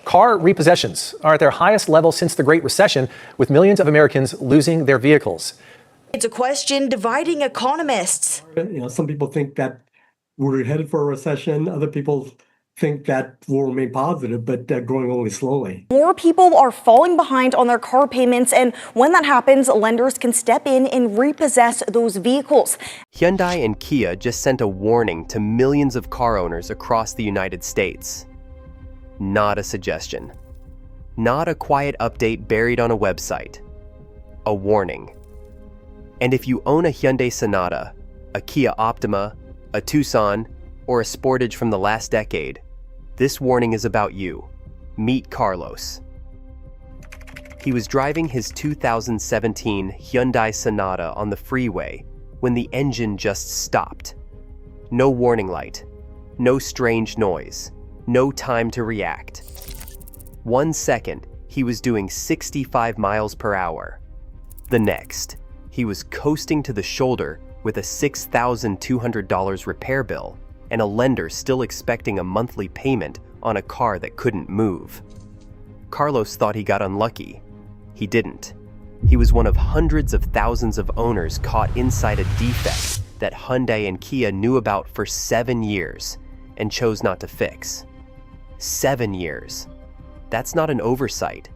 Car repossessions are at their highest level since the Great Recession, with millions of Americans losing their vehicles. It's a question dividing economists. Some people think that we're headed for a recession. Other people think that will remain positive, but growing only slowly. More people are falling behind on their car payments, and when that happens, lenders can step in and repossess those vehicles. Hyundai and Kia just sent a warning to millions of car owners across the United States. Not a suggestion. Not a quiet update buried on a website. A warning. And if you own a Hyundai Sonata, a Kia Optima, a Tucson, or a Sportage from the last decade, this warning is about you. Meet Carlos. He was driving his 2017 Hyundai Sonata on the freeway when the engine just stopped. No warning light, no strange noise, no time to react. 1 second, he was doing 65 miles per hour. The next, he was coasting to the shoulder with a $6,200 repair bill and a lender still expecting a monthly payment on a car that couldn't move. Carlos thought he got unlucky. He didn't. He was one of hundreds of thousands of owners caught inside a defect that Hyundai and Kia knew about for 7 years and chose not to fix. 7 years. That's not an oversight.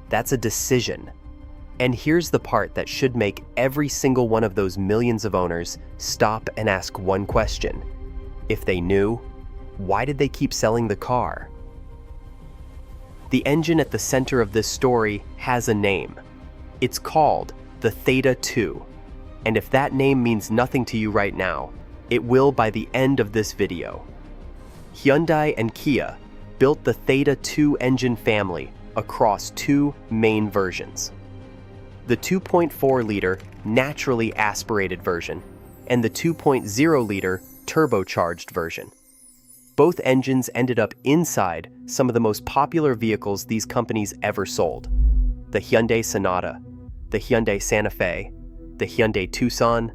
That's a decision. And here's the part that should make every single one of those millions of owners stop and ask one question. If they knew, why did they keep selling the car? The engine at the center of this story has a name. It's called the Theta 2. And if that name means nothing to you right now, it will by the end of this video. Hyundai and Kia built the Theta 2 engine family across 2 main versions. The 2.4-liter naturally aspirated version and the 2.0-liter turbocharged version. Both engines ended up inside some of the most popular vehicles these companies ever sold. The Hyundai Sonata, the Hyundai Santa Fe, the Hyundai Tucson,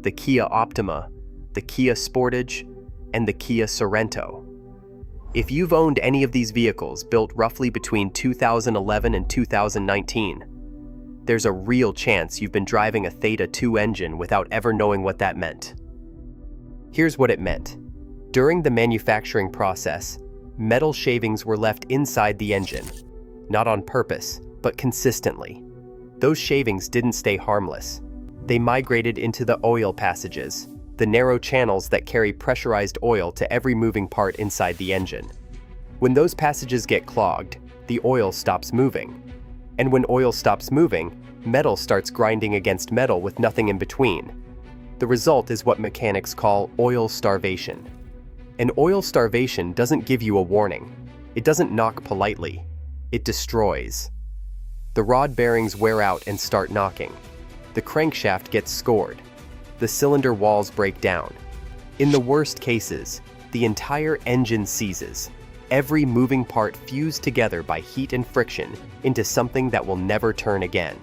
the Kia Optima, the Kia Sportage, and the Kia Sorento. If you've owned any of these vehicles built roughly between 2011 and 2019, there's a real chance you've been driving a Theta 2 engine without ever knowing what that meant. Here's what it meant. During the manufacturing process, metal shavings were left inside the engine, not on purpose, but consistently. Those shavings didn't stay harmless. They migrated into the oil passages, the narrow channels that carry pressurized oil to every moving part inside the engine. When those passages get clogged, the oil stops moving. And when oil stops moving, metal starts grinding against metal with nothing in between. The result is what mechanics call oil starvation. And oil starvation doesn't give you a warning. It doesn't knock politely. It destroys. The rod bearings wear out and start knocking. The crankshaft gets scored. The cylinder walls break down. In the worst cases, the entire engine seizes. Every moving part fused together by heat and friction into something that will never turn again.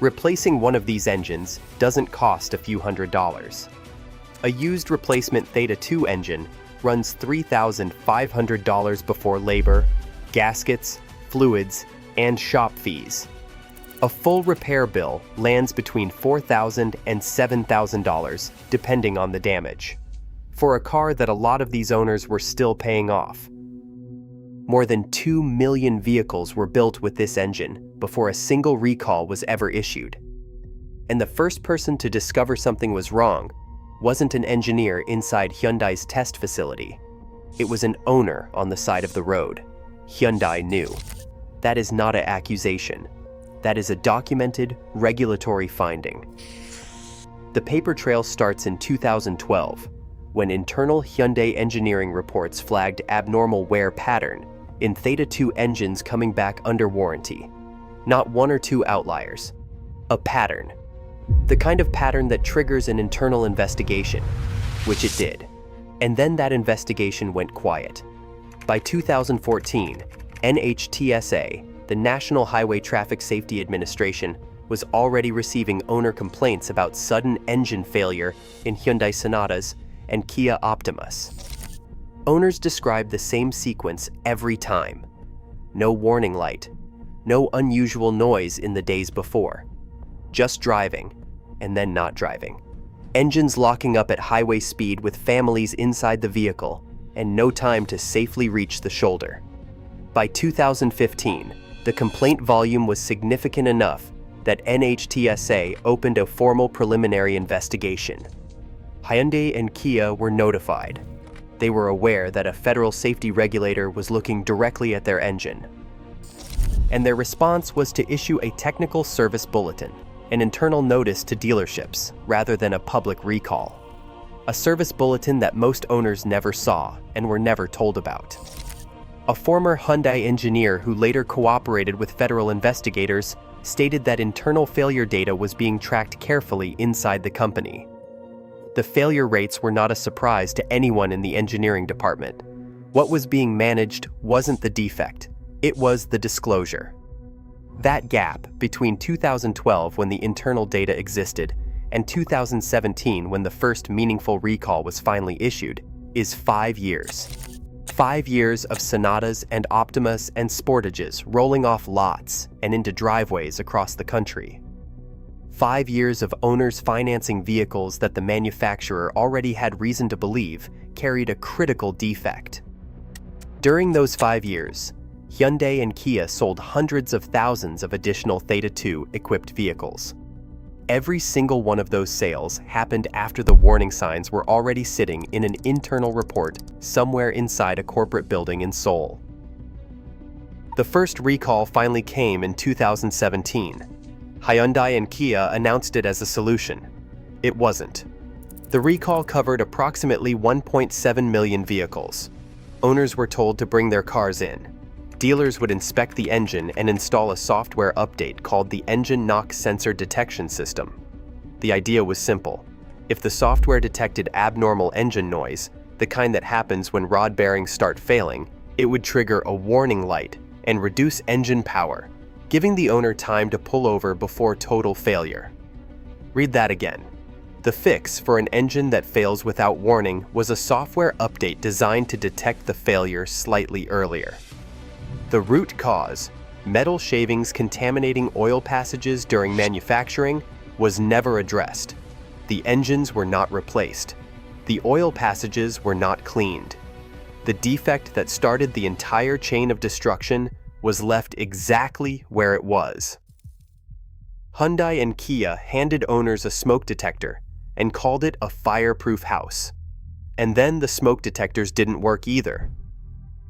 Replacing one of these engines doesn't cost a few $100s. A used replacement Theta 2 engine runs $3,500 before labor, gaskets, fluids, and shop fees. A full repair bill lands between $4,000 and $7,000 depending on the damage, for a car that a lot of these owners were still paying off. More than 2 million vehicles were built with this engine before a single recall was ever issued. And the first person to discover something was wrong wasn't an engineer inside Hyundai's test facility. It was an owner on the side of the road. Hyundai knew. That is not an accusation. That is a documented regulatory finding. The paper trail starts in 2012, when internal Hyundai engineering reports flagged abnormal wear pattern in Theta 2 engines coming back under warranty. Not 1 or 2 outliers. A pattern. The kind of pattern that triggers an internal investigation, which it did. And then that investigation went quiet. By 2014, NHTSA, the National Highway Traffic Safety Administration, was already receiving owner complaints about sudden engine failure in Hyundai Sonatas and Kia Optimas. Owners describe the same sequence every time. no warning light, no unusual noise in the days before. Just driving, and then not driving. Engines locking up at highway speed with families inside the vehicle, and no time to safely reach the shoulder. By 2015, the complaint volume was significant enough that NHTSA opened a formal preliminary investigation. Hyundai and Kia were notified. They were aware that a federal safety regulator was looking directly at their engine. And their response was to issue a technical service bulletin, an internal notice to dealerships, rather than a public recall. A service bulletin that most owners never saw and were never told about. A former Hyundai engineer who later cooperated with federal investigators stated that internal failure data was being tracked carefully inside the company. The failure rates were not a surprise to anyone in the engineering department. What was being managed wasn't the defect, it was the disclosure. That gap between 2012, when the internal data existed, and 2017, when the first meaningful recall was finally issued, is 5 years. 5 years of Sonatas and Optimas and Sportages rolling off lots and into driveways across the country. 5 years of owners financing vehicles that the manufacturer already had reason to believe carried a critical defect. During those 5 years, Hyundai and Kia sold hundreds of thousands of additional Theta 2 equipped vehicles. Every single one of those sales happened after the warning signs were already sitting in an internal report somewhere inside a corporate building in Seoul. The first recall finally came in 2017. Hyundai and Kia announced it as a solution. It wasn't. The recall covered approximately 1.7 million vehicles. Owners were told to bring their cars in. Dealers would inspect the engine and install a software update called the Engine Knock Sensor Detection System. The idea was simple. If the software detected abnormal engine noise, the kind that happens when rod bearings start failing, it would trigger a warning light and reduce engine power, giving the owner time to pull over before total failure. Read that again. The fix for an engine that fails without warning was a software update designed to detect the failure slightly earlier. The root cause, metal shavings contaminating oil passages during manufacturing, was never addressed. The engines were not replaced. The oil passages were not cleaned. The defect that started the entire chain of destruction was left exactly where it was. Hyundai and Kia handed owners a smoke detector and called it a fireproof house. And then the smoke detectors didn't work either.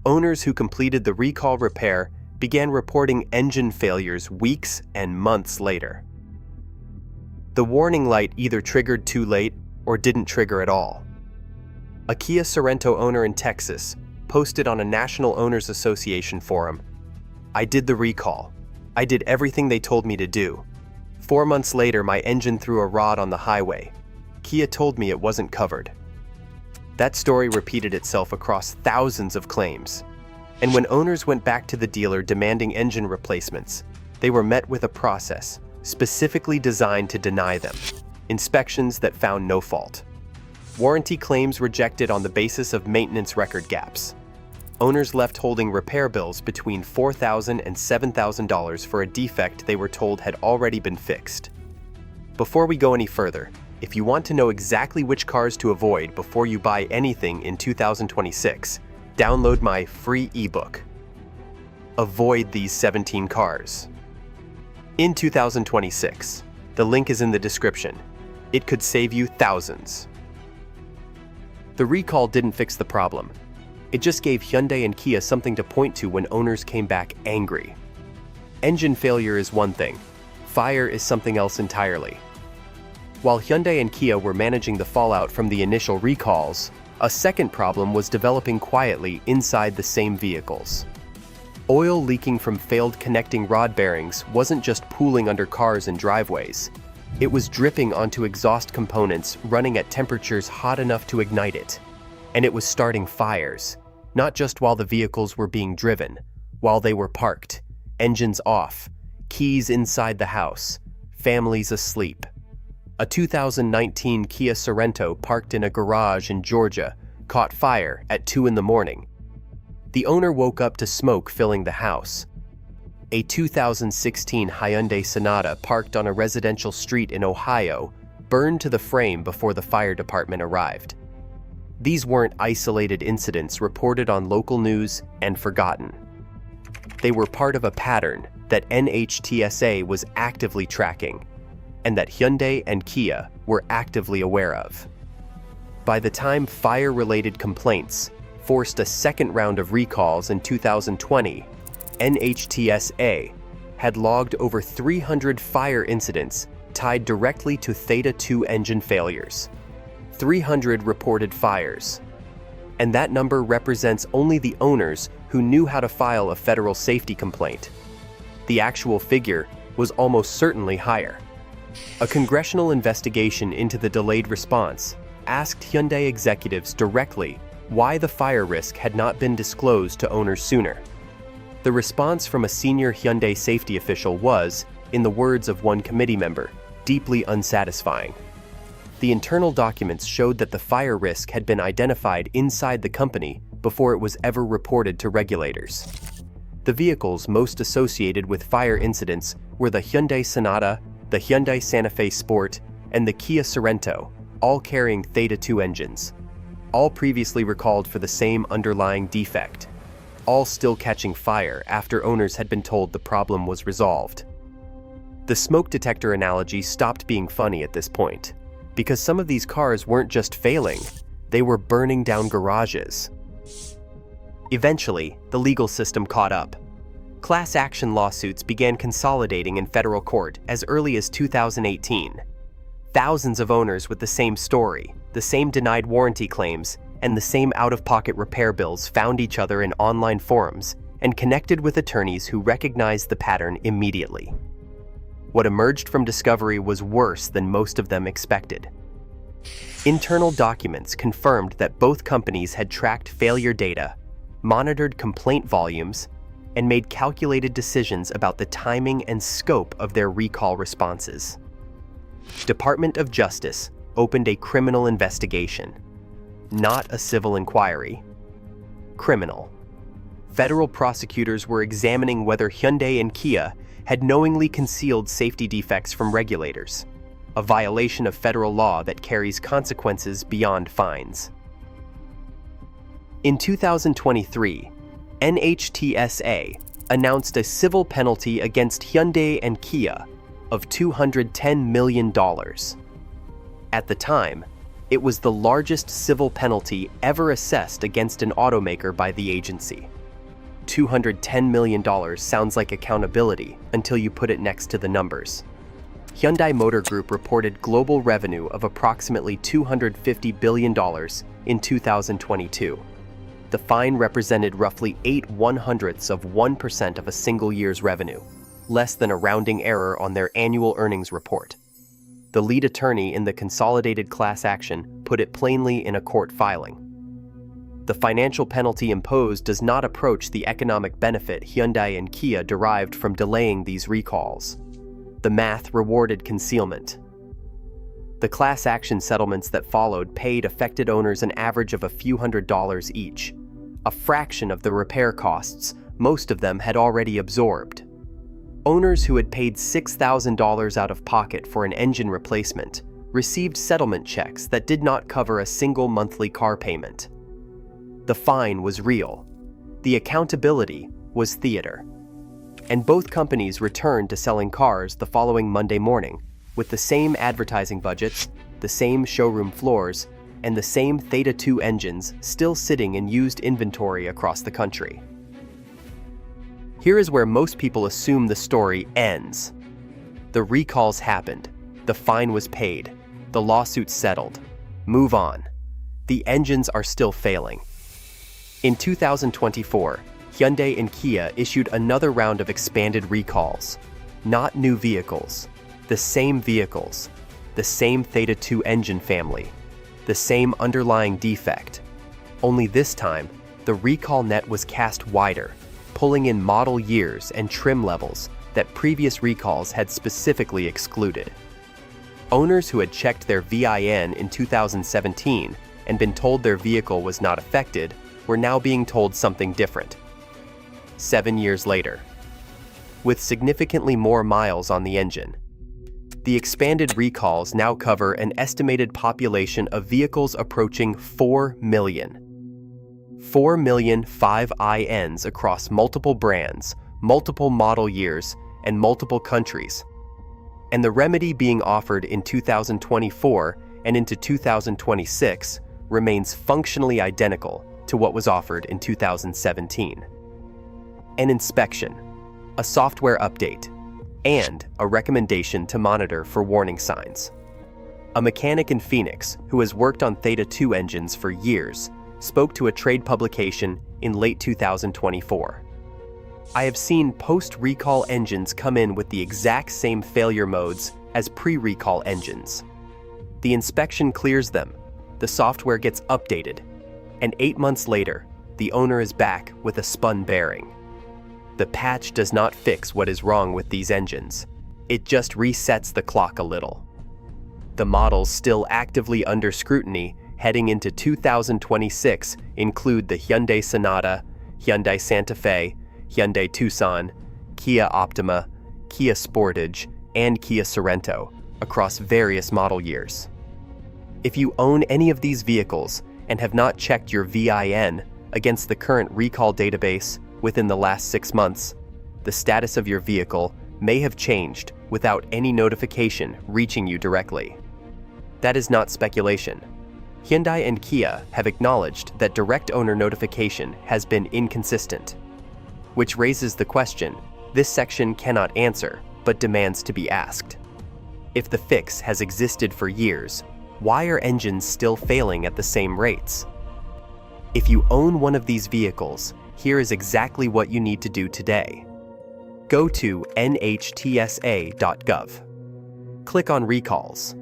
Owners who completed the recall repair began reporting engine failures weeks and months later. The warning light either triggered too late or didn't trigger at all. A Kia Sorento owner in Texas posted on a National Owners Association forum, "I did the recall. I did everything they told me to do. 4 months later, my engine threw a rod on the highway. Kia told me it wasn't covered." That story repeated itself across thousands of claims. And when owners went back to the dealer demanding engine replacements, they were met with a process specifically designed to deny them. Inspections that found no fault. Warranty claims rejected on the basis of maintenance record gaps. Owners left holding repair bills between $4,000 and $7,000 for a defect they were told had already been fixed. Before we go any further, if you want to know exactly which cars to avoid before you buy anything in 2026, download my free ebook. Avoid these 17 cars. In 2026, the link is in the description. It could save you thousands. The recall didn't fix the problem. It just gave Hyundai and Kia something to point to when owners came back angry. Engine failure is one thing. Fire is something else entirely. While Hyundai and Kia were managing the fallout from the initial recalls, a second problem was developing quietly inside the same vehicles. Oil leaking from failed connecting rod bearings wasn't just pooling under cars and driveways. It was dripping onto exhaust components running at temperatures hot enough to ignite it. And it was starting fires, not just while the vehicles were being driven, while they were parked, engines off, keys inside the house, families asleep. A 2019 Kia Sorento parked in a garage in Georgia caught fire at 2 in the morning. the owner woke up to smoke filling the house. A 2016 Hyundai Sonata parked on a residential street in Ohio burned to the frame before the fire department arrived. These weren't isolated incidents reported on local news and forgotten. They were part of a pattern that NHTSA was actively tracking and that Hyundai and Kia were actively aware of. By the time fire-related complaints forced a second round of recalls in 2020, NHTSA had logged over 300 fire incidents tied directly to Theta 2 engine failures. 300 reported fires. And that number represents only the owners who knew how to file a federal safety complaint. The actual figure was almost certainly higher. A congressional investigation into the delayed response asked Hyundai executives directly why the fire risk had not been disclosed to owners sooner. The response from a senior Hyundai safety official was, in the words of one committee member, deeply unsatisfying. The internal documents showed that the fire risk had been identified inside the company before it was ever reported to regulators. The vehicles most associated with fire incidents were the Hyundai Sonata, the Hyundai Santa Fe Sport, and the Kia Sorento, all carrying Theta 2 engines, all previously recalled for the same underlying defect, all still catching fire after owners had been told the problem was resolved. The smoke detector analogy stopped being funny at this point, because some of these cars weren't just failing, they were burning down garages. Eventually, the legal system caught up. Class action lawsuits began consolidating in federal court as early as 2018. Thousands of owners with the same story, the same denied warranty claims, and the same out-of-pocket repair bills found each other in online forums and connected with attorneys who recognized the pattern immediately. What emerged from discovery was worse than most of them expected. Internal documents confirmed that both companies had tracked failure data, monitored complaint volumes, and made calculated decisions about the timing and scope of their recall responses. Department of Justice opened a criminal investigation, not a civil inquiry. Criminal. Federal prosecutors were examining whether Hyundai and Kia had knowingly concealed safety defects from regulators, a violation of federal law that carries consequences beyond fines. In 2023, NHTSA announced a civil penalty against Hyundai and Kia of $210 million. At the time, it was the largest civil penalty ever assessed against an automaker by the agency. $210 million sounds like accountability until you put it next to the numbers. Hyundai Motor Group reported global revenue of approximately $250 billion in 2022. The fine represented roughly 0.08% of a single year's revenue, less than a rounding error on their annual earnings report. The lead attorney in the consolidated class action put it plainly in a court filing. The financial penalty imposed does not approach the economic benefit Hyundai and Kia derived from delaying these recalls. The math rewarded concealment. The class action settlements that followed paid affected owners an average of a few $100s each, a fraction of the repair costs most of them had already absorbed. Owners who had paid $6,000 out of pocket for an engine replacement received settlement checks that did not cover a single monthly car payment. The fine was real. The accountability was theater. And both companies returned to selling cars the following Monday morning with the same advertising budgets, the same showroom floors, and the same Theta 2 engines still sitting in used inventory across the country. Here is where most people assume the story ends. The recalls happened, the fine was paid, the lawsuit settled. Move on. The engines are still failing. In 2024, Hyundai and Kia issued another round of expanded recalls. Not new vehicles, the same vehicles, the same Theta 2 engine family, the same underlying defect. Only this time, the recall net was cast wider, pulling in model years and trim levels that previous recalls had specifically excluded. Owners who had checked their VIN in 2017 and been told their vehicle was not affected we're now being told something different. 7 years later, with significantly more miles on the engine, the expanded recalls now cover an estimated population of vehicles approaching 4 million. 4 million 5INs across multiple brands, multiple model years, and multiple countries. And the remedy being offered in 2024 and into 2026 remains functionally identical to what was offered in 2017. An inspection, a software update, and a recommendation to monitor for warning signs. A mechanic in Phoenix who has worked on Theta 2 engines for years spoke to a trade publication in late 2024. I have seen post-recall engines come in with the exact same failure modes as pre-recall engines. The inspection clears them, the software gets updated, and 8 months later, the owner is back with a spun bearing. The patch does not fix what is wrong with these engines. It just resets the clock a little. The models still actively under scrutiny heading into 2026 include the Hyundai Sonata, Hyundai Santa Fe, Hyundai Tucson, Kia Optima, Kia Sportage, and Kia Sorento across various model years. If you own any of these vehicles and have not checked your VIN against the current recall database within the last 6 months, the status of your vehicle may have changed without any notification reaching you directly. That is not speculation. Hyundai and Kia have acknowledged that direct owner notification has been inconsistent, which raises the question this section cannot answer but demands to be asked. If the fix has existed for years, why are engines still failing at the same rates? If you own one of these vehicles, here is exactly what you need to do today. Go to nhtsa.gov. Click on Recalls.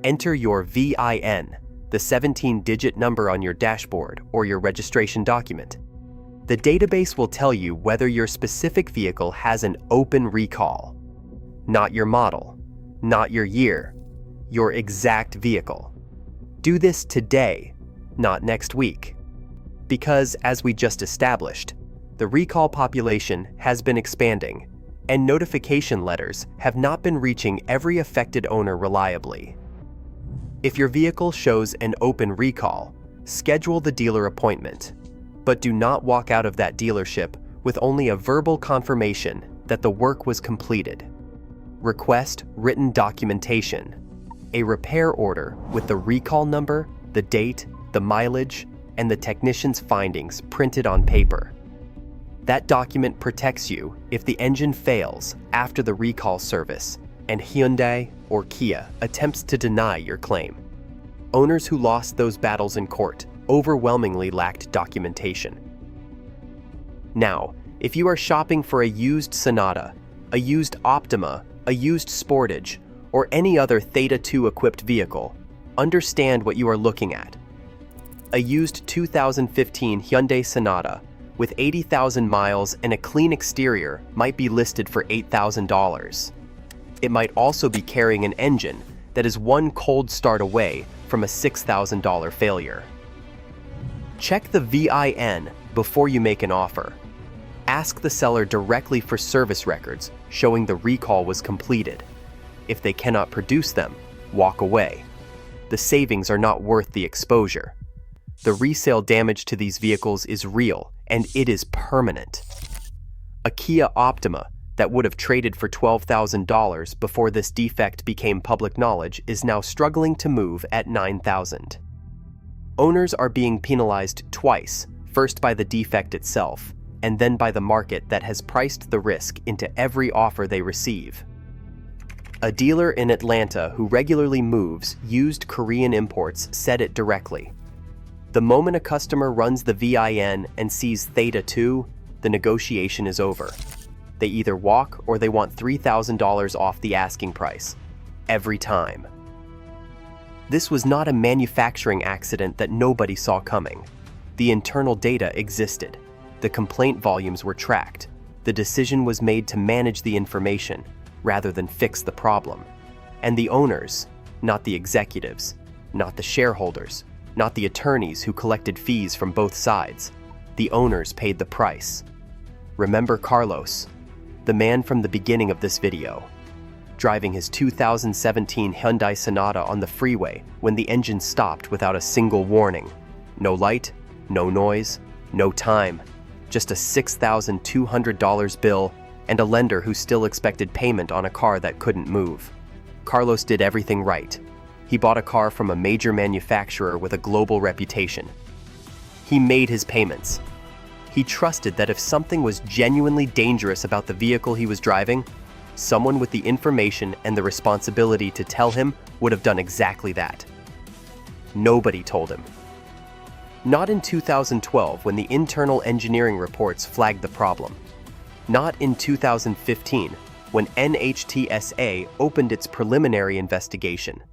Enter your VIN, the 17-digit number on your dashboard or your registration document. The database will tell you whether your specific vehicle has an open recall. Not your model, not your year, your exact vehicle. Do this today, not next week. Because, as we just established, the recall population has been expanding, and notification letters have not been reaching every affected owner reliably. If your vehicle shows an open recall, schedule the dealer appointment, but do not walk out of that dealership with only a verbal confirmation that the work was completed. Request written documentation, a repair order with the recall number, the date, the mileage, and the technician's findings printed on paper. That document protects you if the engine fails after the recall service and Hyundai or Kia attempts to deny your claim. Owners who lost those battles in court overwhelmingly lacked documentation. Now, if you are shopping for a used Sonata, a used Optima, a used Sportage, or any other Theta 2 equipped vehicle, understand what you are looking at. A used 2015 Hyundai Sonata with 80,000 miles and a clean exterior might be listed for $8,000. It might also be carrying an engine that is one cold start away from a $6,000 failure. Check the VIN before you make an offer. Ask the seller directly for service records showing the recall was completed. If they cannot produce them, walk away. The savings are not worth the exposure. The resale damage to these vehicles is real, and it is permanent. A Kia Optima that would have traded for $12,000 before this defect became public knowledge is now struggling to move at $9,000. Owners are being penalized twice, first by the defect itself, and then by the market that has priced the risk into every offer they receive. A dealer in Atlanta who regularly moves used Korean imports said it directly. The moment a customer runs the VIN and sees Theta 2, the negotiation is over. They either walk or they want $3,000 off the asking price. Every time. This was not a manufacturing accident that nobody saw coming. The internal data existed. The complaint volumes were tracked. The decision was made to manage the information rather than fix the problem. And the owners, not the executives, not the shareholders, not the attorneys who collected fees from both sides, the owners paid the price. Remember Carlos, the man from the beginning of this video, driving his 2017 Hyundai Sonata on the freeway when the engine stopped without a single warning. No light, no noise, no time, just a $6,200 bill and a lender who still expected payment on a car that couldn't move. Carlos did everything right. He bought a car from a major manufacturer with a global reputation. He made his payments. He trusted that if something was genuinely dangerous about the vehicle he was driving, someone with the information and the responsibility to tell him would have done exactly that. Nobody told him. Not in 2012 when the internal engineering reports flagged the problem. Not in 2015 when NHTSA opened its preliminary investigation.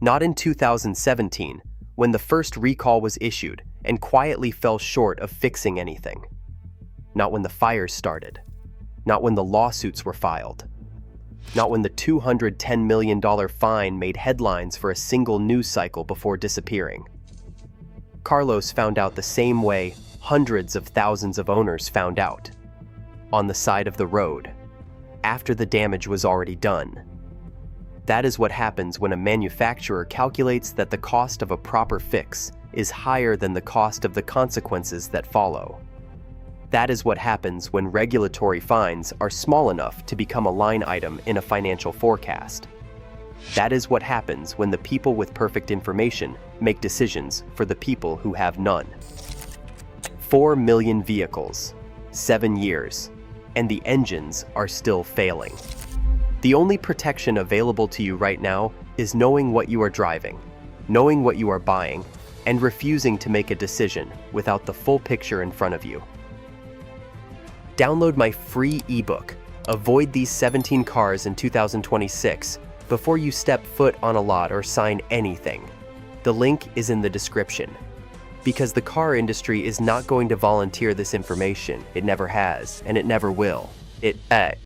Not in 2017 when the first recall was issued and quietly fell short of fixing anything. Not when the fires started. Not when the lawsuits were filed. Not when the $210 million fine made headlines for a single news cycle before disappearing. Carlos found out the same way hundreds of thousands of owners found out. On the side of the road, after the damage was already done. That is what happens when a manufacturer calculates that the cost of a proper fix is higher than the cost of the consequences that follow. That is what happens when regulatory fines are small enough to become a line item in a financial forecast. That is what happens when the people with perfect information make decisions for the people who have none. 4 million vehicles, 7 years, and the engines are still failing. The only protection available to you right now is knowing what you are driving, knowing what you are buying, and refusing to make a decision without the full picture in front of you. Download my free ebook, Avoid These 17 Cars in 2026, before you step foot on a lot or sign anything. The link is in the description. Because the car industry is not going to volunteer this information. It never has, and it never will.